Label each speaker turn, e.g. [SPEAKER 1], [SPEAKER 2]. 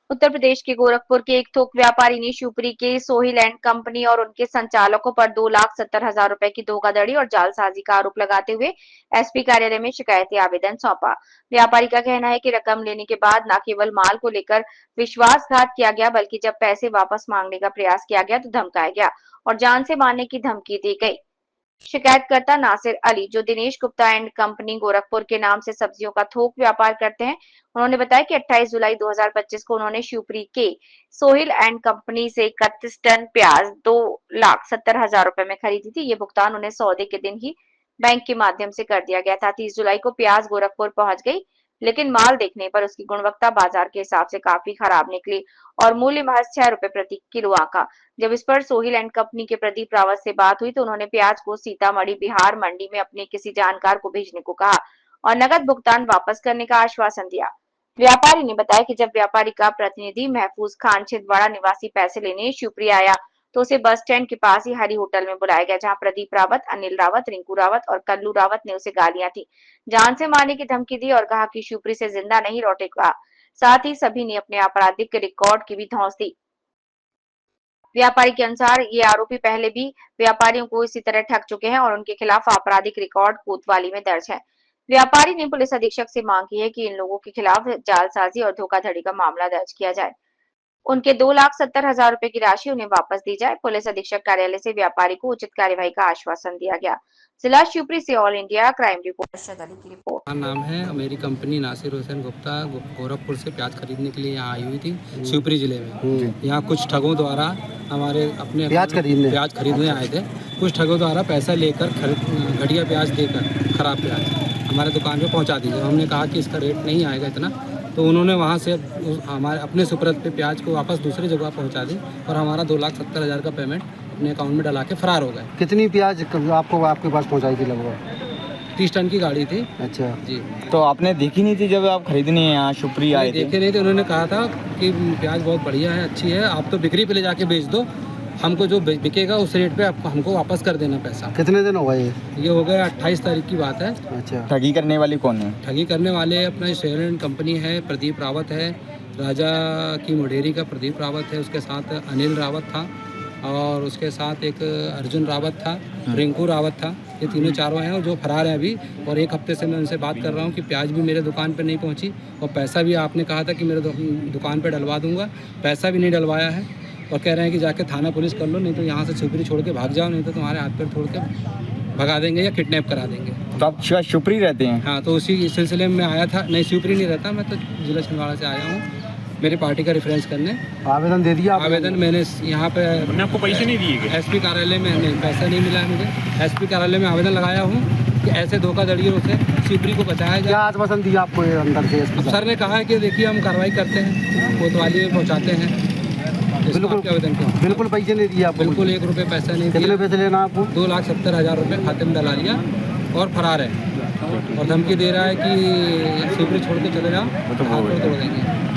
[SPEAKER 1] उत्तर प्रदेश के गोरखपुर के एक थोक व्यापारी ने शिवपुरी के सोहिल एंड कंपनी और उनके संचालकों पर 2,70,000 रुपए की धोखाधड़ी और जालसाजी का आरोप लगाते हुए एसपी कार्यालय में शिकायती आवेदन सौंपा। व्यापारी का कहना है कि रकम लेने के बाद न केवल माल को लेकर विश्वासघात किया गया, बल्कि जब पैसे वापस मांगने का प्रयास किया गया तो धमकाया गया और जान से मारने की धमकी दी गई। शिकायतकर्ता नासिर अली, जो दिनेश गुप्ता एंड कंपनी गोरखपुर के नाम से सब्जियों का थोक व्यापार करते हैं, उन्होंने बताया कि 28 जुलाई 2025 को उन्होंने शिवपुरी के सोहिल एंड कंपनी से 31 टन प्याज 2,70,000 रुपए में खरीदी थी। ये भुगतान उन्हें सौदे के दिन ही बैंक के माध्यम से कर दिया गया था। 30 जुलाई को प्याज गोरखपुर पहुंच गई, लेकिन माल देखने पर उसकी गुणवत्ता बाजार के हिसाब से काफी खराब निकली और मूल्य महज 6 रुपए प्रति किलो आका। जब इस पर सोहिल एंड कंपनी के प्रदीप रावत से बात हुई तो उन्होंने प्याज को सीतामढ़ी बिहार मंडी में अपने किसी जानकार को भेजने को कहा और नकद भुगतान वापस करने का आश्वासन दिया। व्यापारी ने बताया कि जब व्यापारी का प्रतिनिधि महफूज खान छिंदवाड़ा निवासी पैसे लेने शिवपुरी आया तो उसे बस स्टैंड के पास ही हरी होटल में बुलाया गया, जहां प्रदीप रावत, अनिल रावत, रिंकू रावत और कल्लू रावत ने उसे गालियां दी, जान से मारने की धमकी दी और कहा कि शिवपुरी से जिंदा नहीं लौटेगा। साथ ही सभी ने अपने आपराधिक रिकॉर्ड की भी धौंस दी। व्यापारी के अनुसार ये आरोपी पहले भी व्यापारियों को इसी तरह ठग चुके हैं और उनके खिलाफ आपराधिक रिकॉर्ड कोतवाली में दर्ज है। व्यापारी ने पुलिस अधीक्षक से मांग की है कि इन लोगों के खिलाफ जालसाजी और धोखाधड़ी का मामला दर्ज किया जाए। उनके 2,70,000 रुपए की राशि उन्हें वापस दी जाए। पुलिस अधीक्षक कार्यालय से व्यापारी को उचित कार्यवाही का आश्वासन दिया गया। जिला शिवपुरी से all India crime reporter Arshad Ali की रिपोर्ट।
[SPEAKER 2] मेरा नाम है, मेरी कंपनी नासिर हुसैन गुप्ता गोरखपुर से प्याज खरीदने के लिए यहाँ आई हुई थी शिवपुरी जिले में। यहाँ कुछ ठगों द्वारा हमारे अपने प्याज खरीदने आए थे। कुछ ठगों द्वारा पैसा लेकर घटिया प्याज देकर खराब प्याज हमारे दुकान पे पहुँचा दी। जब हमने कहा कि इसका रेट नहीं आएगा इतना, तो उन्होंने वहाँ से हमारे अपने सुपुर्द पे प्याज को वापस दूसरी जगह पहुँचा दी और हमारा 2,70,000 का पेमेंट अपने अकाउंट में डला के फरार हो गए।
[SPEAKER 3] कितनी प्याज आपको आपके पास पहुँचाई थी? लगभग
[SPEAKER 2] 30 टन की गाड़ी थी।
[SPEAKER 3] अच्छा
[SPEAKER 2] जी।
[SPEAKER 4] तो आपने देखी नहीं थी जब आप खरीदने यहाँ शिवपुरी आए थे?
[SPEAKER 2] देखे नहीं थे। उन्होंने कहा था कि प्याज बहुत बढ़िया है, अच्छी है, आप तो बिक्री पे ले जाके बेच दो, हमको जो बिकेगा उस रेट पे हमको वापस कर देना पैसा।
[SPEAKER 3] कितने दिन हो गए
[SPEAKER 2] ये हो गया 28 तारीख की बात है।
[SPEAKER 3] अच्छा।
[SPEAKER 4] ठगी करने वाली कौन है?
[SPEAKER 2] ठगी करने वाले अपना सोहिल एंड कंपनी है, प्रदीप रावत है, राजा की मुडेरी का प्रदीप रावत है, उसके साथ अनिल रावत था और उसके साथ एक अर्जुन रावत था, रिंकू रावत था। ये तीनों चारों हैं और जो फरार हैं अभी। और एक हफ्ते से मैं उनसे बात कर रहा हूँ कि प्याज भी मेरे दुकान पे नहीं पहुँची और पैसा भी आपने कहा था कि मेरे दुकान पे डलवा दूंगा, पैसा भी नहीं डलवाया है और कह रहे हैं कि जाके थाना पुलिस कर लो, नहीं तो यहाँ से शिवपुरी छोड़ के भाग जाओ, नहीं तो तुम्हारे हाथ पैर तोड़ के भगा देंगे या किडनैप करा देंगे।
[SPEAKER 4] तो आप शिवपुरी रहते हैं?
[SPEAKER 2] हाँ, तो उसी सिलसिले में मैं आया था। नहीं, शिवपुरी नहीं रहता, मैं तो जिला छिंदवाड़ा से आया हूँ मेरी पार्टी का रेफरेंस करने।
[SPEAKER 3] आवेदन दे दिया?
[SPEAKER 2] आवेदन मैंने यहाँ पे
[SPEAKER 5] आपको पैसे नहीं दिए गए?
[SPEAKER 2] एसपी कार्यालय में नहीं, पैसा नहीं मिला है मुझे। एसपी कार्यालय में आवेदन लगाया हूँ कि ऐसे धोखाधड़ियों से शिवपुरी को बचाया जाए।
[SPEAKER 3] क्या आश्वासन दिया आपको ये अंदर से?
[SPEAKER 2] सर ने कहा है कि देखिए हम कार्रवाई करते हैं, कोतवाली में पहुँचाते हैं।
[SPEAKER 3] बिल्कुल पैसे नहीं दिए आपको?
[SPEAKER 2] बिल्कुल 1 रुपये पैसा नहीं दिया।
[SPEAKER 3] कितने पैसे लेना आपको?
[SPEAKER 2] 2,70,000 रुपये खाते में डला लिया और फरार है और धमकी दे रहा है कि शिवपुरी छोड़ के चले जाओ, हाथ तोड़ देंगे।